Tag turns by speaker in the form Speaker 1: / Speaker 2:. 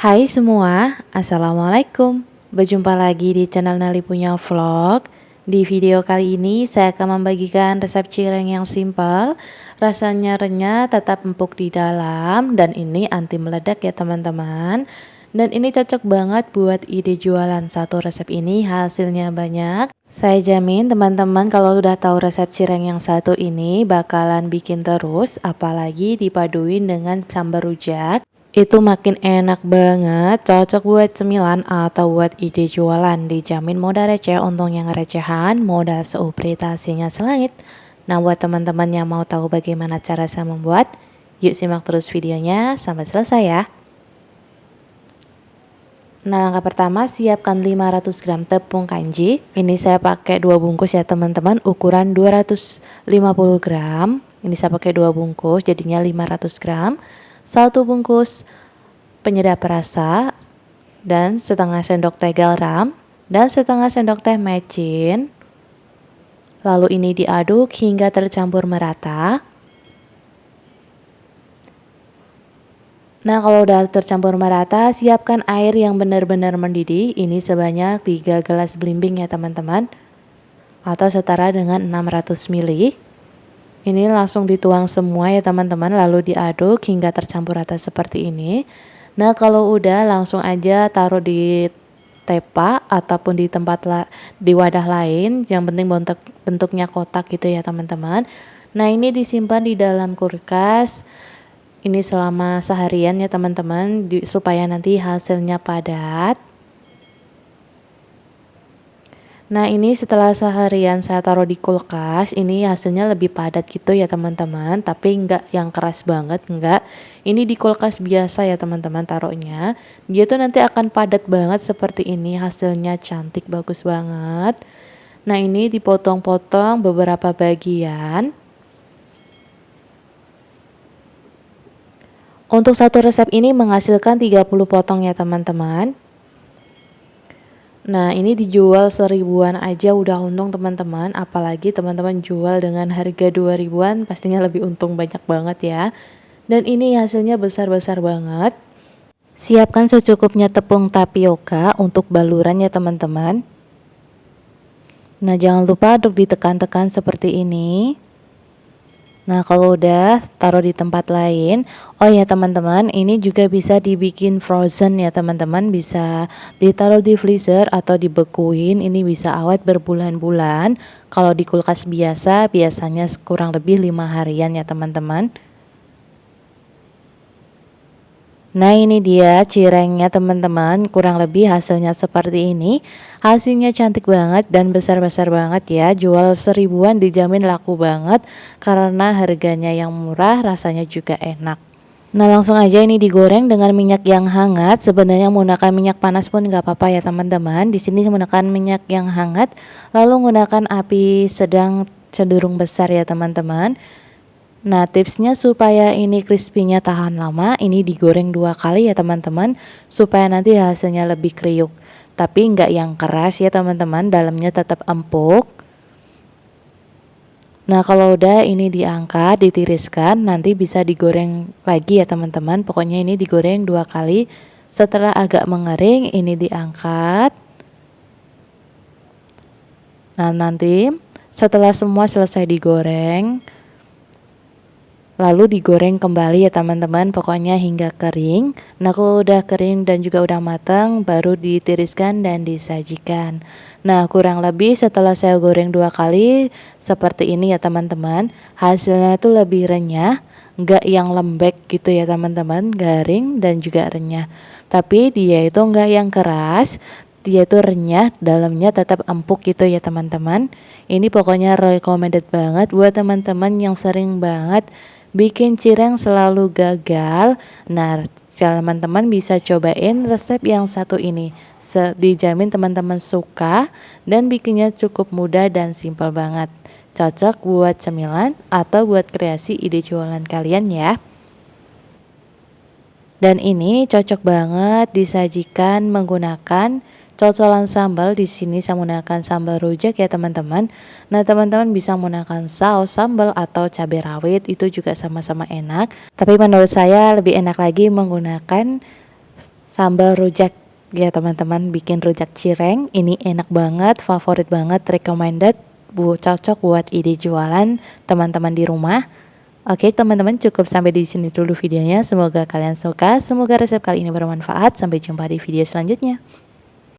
Speaker 1: Hai semua, Assalamualaikum. Berjumpa lagi di channel Nali Punya Vlog. Di video kali ini saya akan membagikan resep cireng yang simpel, rasanya renyah, tetap empuk di dalam, dan ini anti meledak ya teman-teman. Dan ini cocok banget buat ide jualan. Satu resep ini hasilnya banyak. Saya jamin teman-teman kalau udah tahu resep cireng yang satu ini bakalan bikin terus, apalagi dipaduin dengan sambal rujak. Itu makin enak banget, cocok buat cemilan atau buat ide jualan. Dijamin modal receh, untungnya ngerecehan, modal seuperitasinya selangit. Nah, buat teman-teman yang mau tahu bagaimana cara saya membuat, yuk simak terus videonya sampai selesai ya. Nah, langkah pertama siapkan 500 gram tepung kanji. Ini saya pakai 2 bungkus ya teman-teman, ukuran 250 gram. Ini saya pakai 2 bungkus, jadinya 500 gram. 1 bungkus penyedap rasa dan setengah sendok teh garam dan setengah sendok teh mecin. Lalu ini diaduk hingga tercampur merata. Nah, kalau udah tercampur merata, siapkan air yang benar-benar mendidih. Ini sebanyak 3 gelas belimbing ya teman-teman, atau setara dengan 600 ml. Ini langsung dituang semua ya teman-teman, lalu diaduk hingga tercampur rata seperti ini. Nah, kalau udah langsung aja taruh di tepa ataupun di wadah lain, yang penting bentuknya kotak gitu ya teman-teman. Nah, ini disimpan di dalam kulkas. Ini selama seharian ya teman-teman, supaya nanti hasilnya padat. Nah, ini setelah seharian saya taruh di kulkas, ini hasilnya lebih padat gitu ya teman-teman, tapi enggak yang keras banget, enggak. Ini di kulkas biasa ya teman-teman taruhnya. Dia tuh nanti akan padat banget seperti ini, hasilnya cantik bagus banget. Nah, ini dipotong-potong beberapa bagian. Untuk satu resep ini menghasilkan 30 potong ya teman-teman. Nah, ini dijual 1000-an aja udah untung teman-teman, apalagi teman-teman jual dengan harga 2000-an pastinya lebih untung banyak banget ya. Dan ini hasilnya besar-besar banget. Siapkan secukupnya tepung tapioka untuk baluran ya teman-teman. Nah, jangan lupa untuk ditekan-tekan seperti ini. Nah, kalau udah taruh di tempat lain. Oh ya teman-teman, ini juga bisa dibikin frozen ya teman-teman, bisa ditaruh di freezer atau dibekuin. Ini bisa awet berbulan-bulan. Kalau di kulkas biasa biasanya kurang lebih 5 harian ya teman-teman. Nah, ini dia cirengnya teman-teman, kurang lebih hasilnya seperti ini. Hasilnya cantik banget dan besar-besar banget ya, jual 1000-an dijamin laku banget karena harganya yang murah, rasanya juga enak. Nah, langsung aja ini digoreng dengan minyak yang hangat. Sebenarnya menggunakan minyak panas pun nggak apa-apa ya teman-teman. Di sini menggunakan minyak yang hangat, lalu menggunakan api sedang cenderung besar ya teman-teman. Nah, tipsnya supaya ini crispy-nya tahan lama, ini digoreng 2 kali ya teman-teman, supaya nanti hasilnya lebih kriuk. Tapi enggak yang keras ya teman-teman, dalamnya tetap empuk. Nah, kalau udah ini diangkat, ditiriskan, nanti bisa digoreng lagi ya teman-teman. Pokoknya ini digoreng 2 kali. Setelah agak mengering, ini diangkat. Nah, nanti setelah semua selesai digoreng, lalu digoreng kembali ya teman-teman, pokoknya hingga kering. Nah, kalau udah kering dan juga udah matang, baru ditiriskan dan disajikan. Nah, kurang lebih setelah saya goreng 2 kali seperti ini ya teman-teman, hasilnya itu lebih renyah, enggak yang lembek gitu ya teman-teman, garing dan juga renyah. Tapi dia itu enggak yang keras, dia itu renyah, dalamnya tetap empuk gitu ya teman-teman. Ini pokoknya recommended banget buat teman-teman yang sering banget bikin cireng selalu gagal. Nah, teman-teman bisa cobain resep yang satu ini. Dijamin teman-teman suka dan bikinnya cukup mudah dan simpel banget. Cocok buat cemilan atau buat kreasi ide jualan kalian ya. Dan ini cocok banget disajikan menggunakan cocolan sambal. Di sini saya menggunakan sambal rujak ya teman-teman. Nah, teman-teman bisa menggunakan saus sambal atau cabai rawit, itu juga sama-sama enak. Tapi menurut saya lebih enak lagi menggunakan sambal rujak ya teman-teman, bikin rujak cireng. Ini enak banget, favorit banget, recommended, cocok buat ide jualan teman-teman di rumah. Oke teman-teman, cukup sampai di sini dulu videonya. Semoga kalian suka, semoga resep kali ini bermanfaat. Sampai jumpa di video selanjutnya.